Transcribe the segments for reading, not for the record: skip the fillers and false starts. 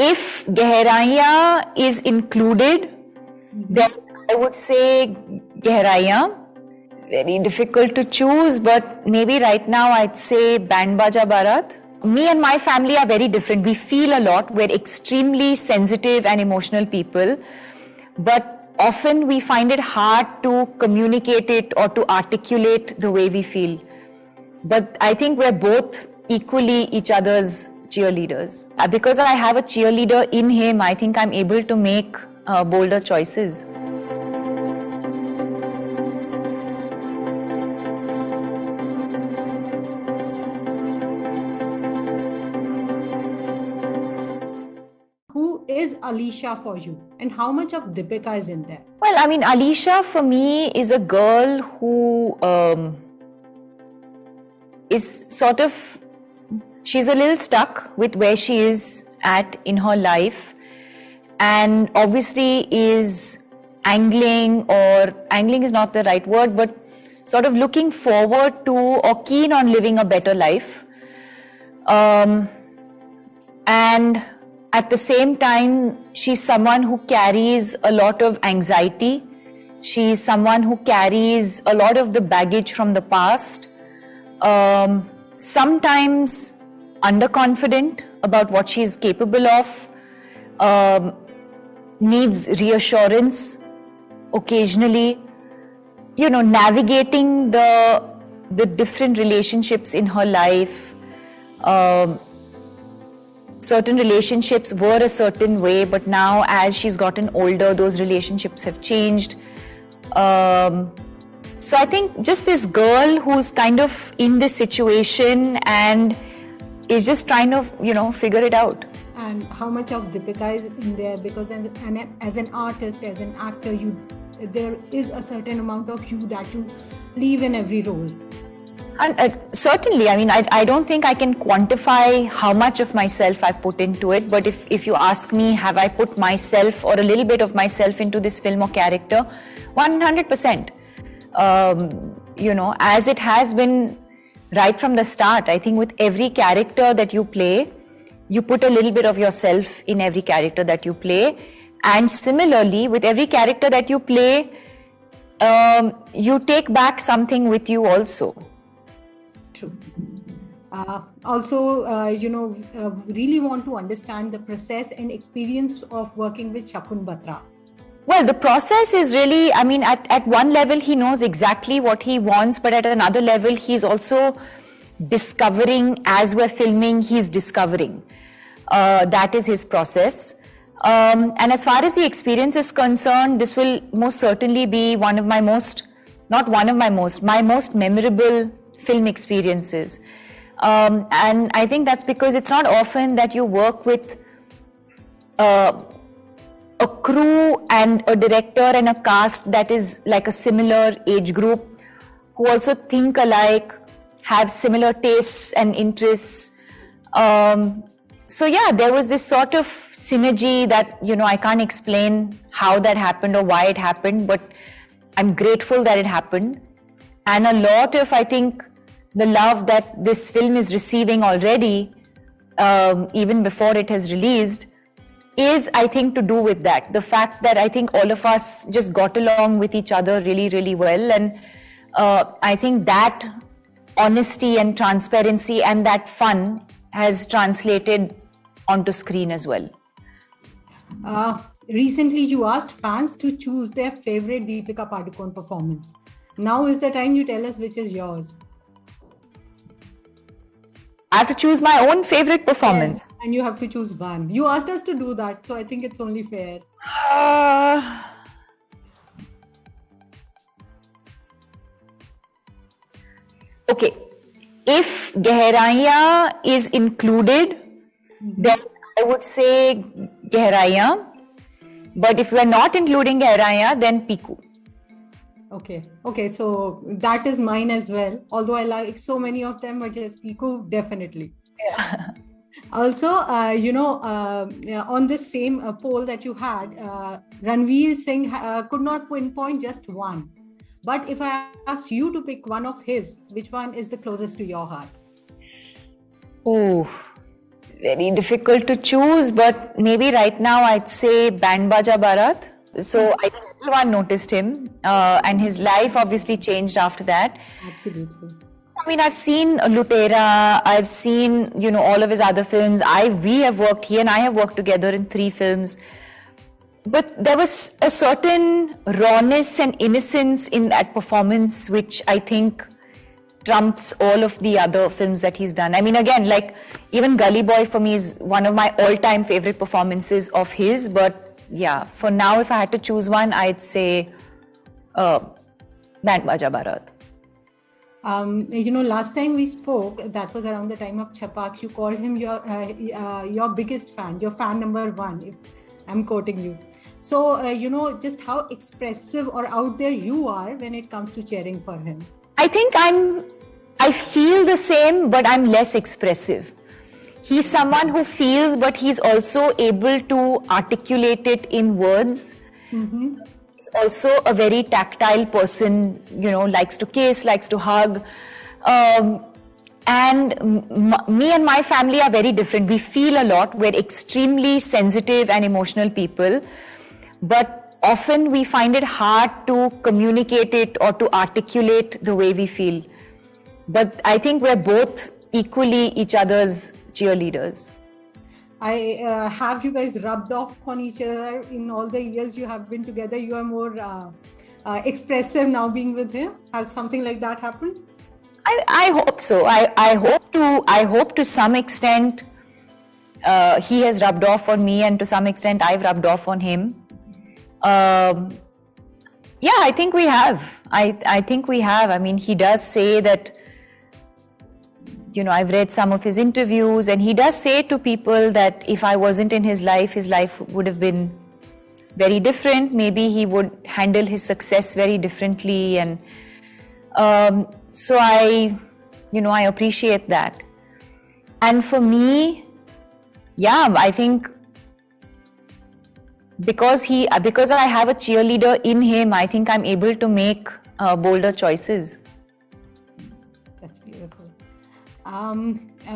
If Gehraiyan is included, then I would say Gehraiyan. Very difficult to choose, but maybe right now I'd say Band Baja Barat. Me and my family are very different. We feel a lot. We're extremely sensitive and emotional people, but often we find it hard to communicate it or to articulate the way we feel. But I think we're both equally each other's cheerleaders. Because I have a cheerleader in him, I think I'm able to make bolder choices. Who is Alisha for you, and how much of Deepika is in there? Well, I mean, Alisha for me is a girl who is sort of, she's a little stuck with where she is at in her life, and obviously is angling is not the right word, but sort of looking forward to or keen on living a better life. And at the same time, she's someone who carries a lot of anxiety. She's someone who carries a lot of the baggage from the past. Sometimes underconfident about what she's capable of. Needs reassurance occasionally. Navigating the different relationships in her life. Certain relationships were a certain way, but now as she's gotten older, those relationships have changed. So I think just this girl who's kind of in this situation and is just trying to, figure it out. And how much of Deepika is in there? Because as an artist, as an actor, there is a certain amount of you that you leave in every role. And certainly, I mean, I don't think I can quantify how much of myself I've put into it. But if you ask me, have I put myself or a little bit of myself into this film or character? 100%. As it has been right from the start, I think with every character that you play, you put a little bit of yourself in every character that you play. And similarly, with every character that you play, you take back something with you also. True. Really want to understand the process and experience of working with Shakun Batra. Well, the process is really, I mean, at one level, he knows exactly what he wants, but at another level, he's also discovering as we're filming, he's discovering. That is his process. And as far as the experience is concerned, this will most certainly be my most memorable film experiences. And I think that's because it's not often that you work with a crew and a director and a cast that is like a similar age group, who also think alike, have similar tastes and interests. So yeah, there was this sort of synergy that, I can't explain how that happened or why it happened, but I'm grateful that it happened. And a lot of, I think, the love that this film is receiving already, even before it has released, is, I think, to do with that. The fact that I think all of us just got along with each other really, really well. And I think that honesty and transparency and that fun has translated onto screen as well. Recently, you asked fans to choose their favorite Deepika Padukone performance. Now is the time you tell us which is yours. I have to choose my own favorite performance. Yes, and you have to choose one. You asked us to do that, so I think it's only fair. Okay. If Gehraiyan is included, then I would say Gehraiyan. But if we're not including Gehraiyan, then Piku. Okay, so that is mine as well. Although I like so many of them, but just Piku, definitely. Yeah. Also, on this same poll that you had, Ranveer Singh could not pinpoint just one. But if I ask you to pick one of his, which one is the closest to your heart? Oh, Very difficult to choose, but maybe right now I'd say Band Baja Bharat. So I think everyone noticed him, and his life obviously changed after that. Absolutely. I mean, I've seen Lutera, I've seen, all of his other films. He and I have worked together in 3 films. But there was a certain rawness and innocence in that performance, which I think trumps all of the other films that he's done. I mean, again, like even Gully Boy for me is one of my all-time favorite performances of his. But yeah, for now, if I had to choose one, I'd say Band Baja Bharat. Last time we spoke, that was around the time of Chhapaak. You called him your biggest fan, your fan number 1, if I'm quoting you. So, just how expressive or out there you are when it comes to cheering for him. I think I feel the same, but I'm less expressive. He's someone who feels, but he's also able to articulate it in words. Mm-hmm. He's also a very tactile person, likes to kiss, likes to hug. And me and my family are very different. We feel a lot. We're extremely sensitive and emotional people. But often we find it hard to communicate it or to articulate the way we feel. But I think we're both equally each other's cheerleaders. Have you guys rubbed off on each other in all the years you have been together? You are more expressive now being with him. Has something like that happened? I hope so. I hope to some extent he has rubbed off on me, and to some extent I've rubbed off on him. Yeah, I think we have. I think we have. I mean, he does say that, I've read some of his interviews, and he does say to people that if I wasn't in his life would have been very different. Maybe he would handle his success very differently. And so I appreciate that. And for me, yeah, I think because I have a cheerleader in him, I think I'm able to make bolder choices. That's beautiful.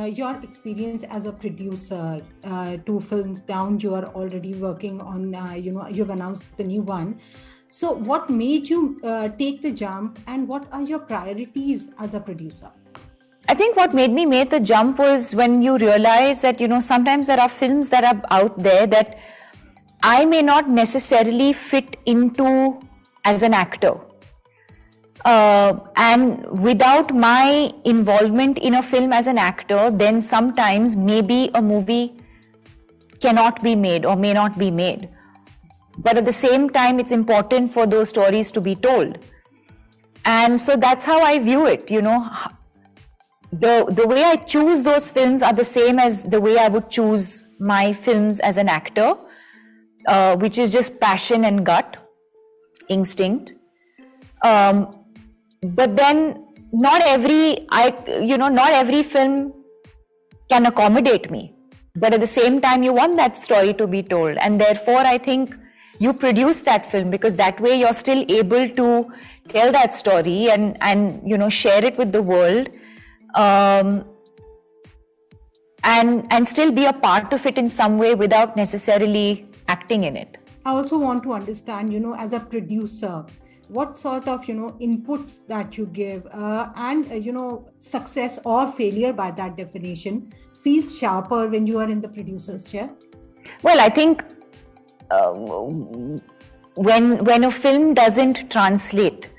Your experience as a producer, 2 films down, you are already working on, you've announced the new one. So what made you take the jump, and what are your priorities as a producer? I think what made me make the jump was when you realize that, sometimes there are films that are out there that I may not necessarily fit into as an actor. And without my involvement in a film as an actor, then sometimes maybe a movie cannot be made or may not be made. But at the same time, it's important for those stories to be told. And so that's how I view it, The way I choose those films are the same as the way I would choose my films as an actor, which is just passion and gut, instinct. But then not every film can accommodate me. But at the same time, you want that story to be told. And therefore, I think you produce that film, because that way you're still able to tell that story and share it with the world, and still be a part of it in some way without necessarily acting in it. I also want to understand, as a producer, what sort of, inputs that you give, and, success or failure by that definition feels sharper when you are in the producer's chair? Well, I think when a film doesn't translate,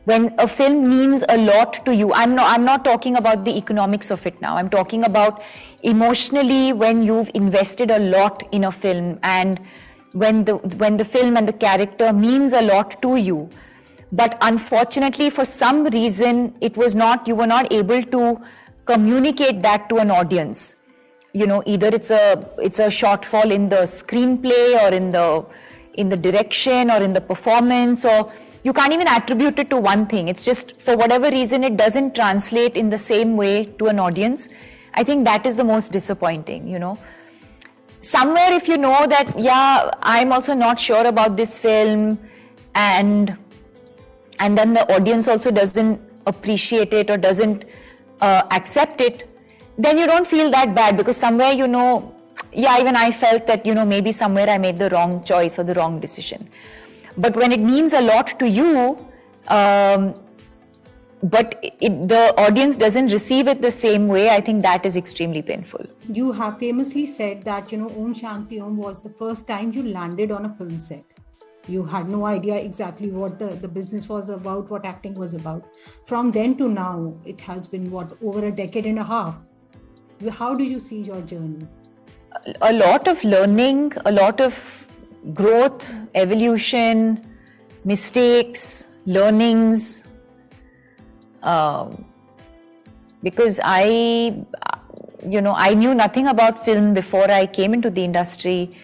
when a film means a lot to you, I'm not talking about the economics of it now. I'm talking about emotionally, when you've invested a lot in a film, and when the film and the character means a lot to you, but unfortunately for some reason you were not able to communicate that to an audience. Either it's a shortfall in the screenplay or in the direction or in the performance, or you can't even attribute it to one thing. It's just, for whatever reason, it doesn't translate in the same way to an audience. I think that is the most disappointing, Somewhere if you know that, yeah, I'm also not sure about this film, and then the audience also doesn't appreciate it or doesn't accept it, then you don't feel that bad, because somewhere, yeah, even I felt that, maybe somewhere I made the wrong choice or the wrong decision. But when it means a lot to you, but the audience doesn't receive it the same way, I think that is extremely painful. You have famously said that, Om Shanti Om was the first time you landed on a film set. You had no idea exactly what the business was about, what acting was about. From then to now, it has been, over a decade and a half. How do you see your journey? A lot of learning, a lot of growth, evolution, mistakes, learnings. Because I knew nothing about film before I came into the industry.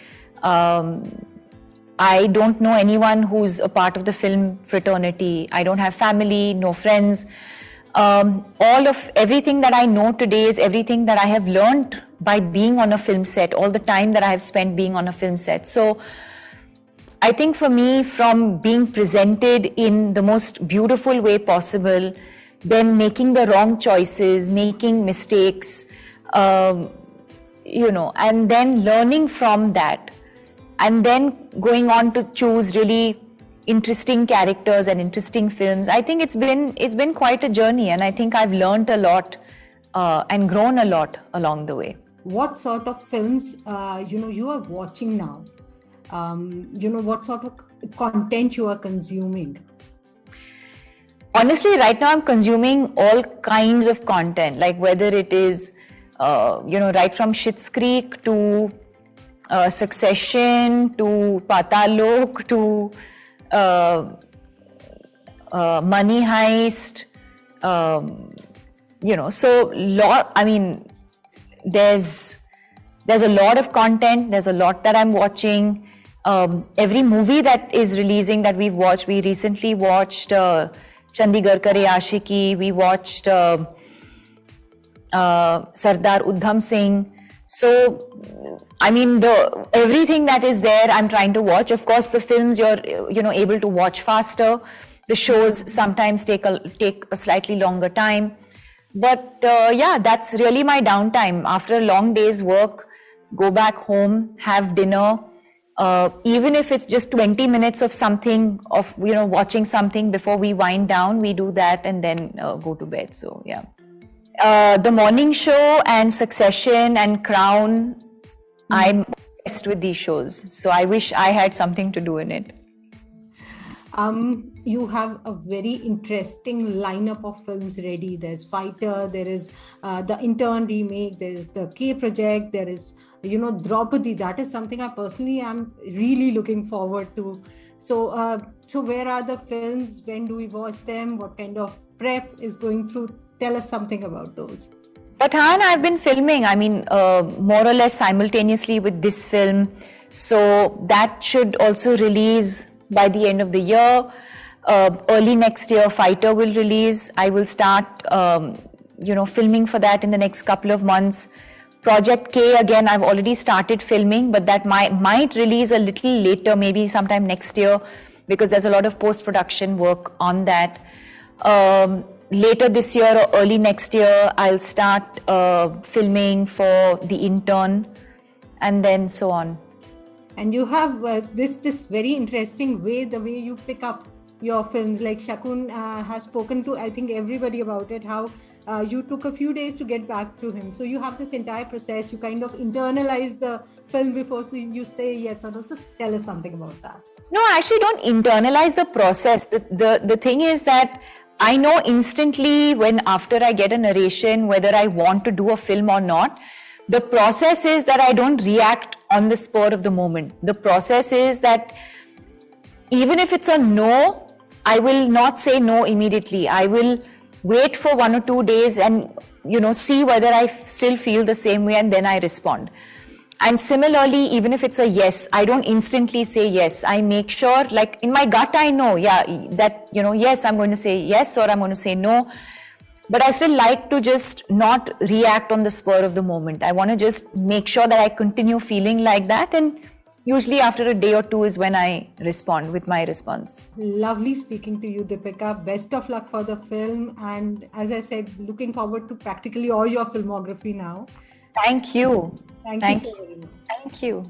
I don't know anyone who's a part of the film fraternity. I don't have family, no friends. Everything that I know today is everything that I have learned by being on a film set, all the time that I have spent being on a film set. So I think for me, from being presented in the most beautiful way possible, then making the wrong choices, making mistakes, and then learning from that, and then going on to choose really interesting characters and interesting films. I think it's been quite a journey, and I think I've learned a lot and grown a lot along the way. What sort of films you are watching now? What sort of content you are consuming? Honestly, right now I'm consuming all kinds of content, like whether it is, right from Schitt's Creek to Succession to Patal Lok to Money Heist. There's a lot of content. There's a lot that I'm watching. Every movie that is releasing that we've watched, we recently watched Chandigarh Kare Aashiki, we watched Sardar Udham Singh. So, everything that is there, I'm trying to watch. Of course, the films you're, able to watch faster. The shows sometimes take a slightly longer time. But that's really my downtime. After a long day's work, go back home, have dinner. Even if it's just 20 minutes of something, watching something before we wind down, we do that and then go to bed. So, yeah. The Morning Show and Succession and Crown, I'm obsessed with these shows. So I wish I had something to do in it. You have a very interesting lineup of films ready. There's Fighter, there is the Intern remake, there is the K Project, there is Draupadi. That is something I personally am really looking forward to. So where are the films? When do we watch them? What kind of prep is going through? Tell us something about those. Pathaan, I've been filming, more or less simultaneously with this film. So that should also release by the end of the year. Early next year, Fighter will release. I will start, filming for that in the next couple of months. Project K, again, I've already started filming, but that might release a little later, maybe sometime next year, because there's a lot of post-production work on that. Later this year or early next year, I'll start filming for The Intern, and then so on. And you have this very interesting way, the way you pick up your films. Like Shakun has spoken to, I think, everybody about it, how you took a few days to get back to him. So you have this entire process, you kind of internalize the film before you say yes or no. So tell us something about that. No, I actually don't internalize the process. The thing is that I know instantly after I get a narration whether I want to do a film or not. The process is that I don't react on the spur of the moment. The process is that even if it's a no, I will not say no immediately. I will wait for 1 or 2 days and, see whether I still feel the same way, and then I respond. And similarly, even if it's a yes, I don't instantly say yes. I make sure, like in my gut, I know, yes, I'm going to say yes, or I'm going to say no. But I still like to just not react on the spur of the moment. I want to just make sure that I continue feeling like that, and usually after a day or two is when I respond with my response. Lovely speaking to you, Deepika. Best of luck for the film. And as I said, looking forward to practically all your filmography now. Thank you. Thank you so very much. Thank you.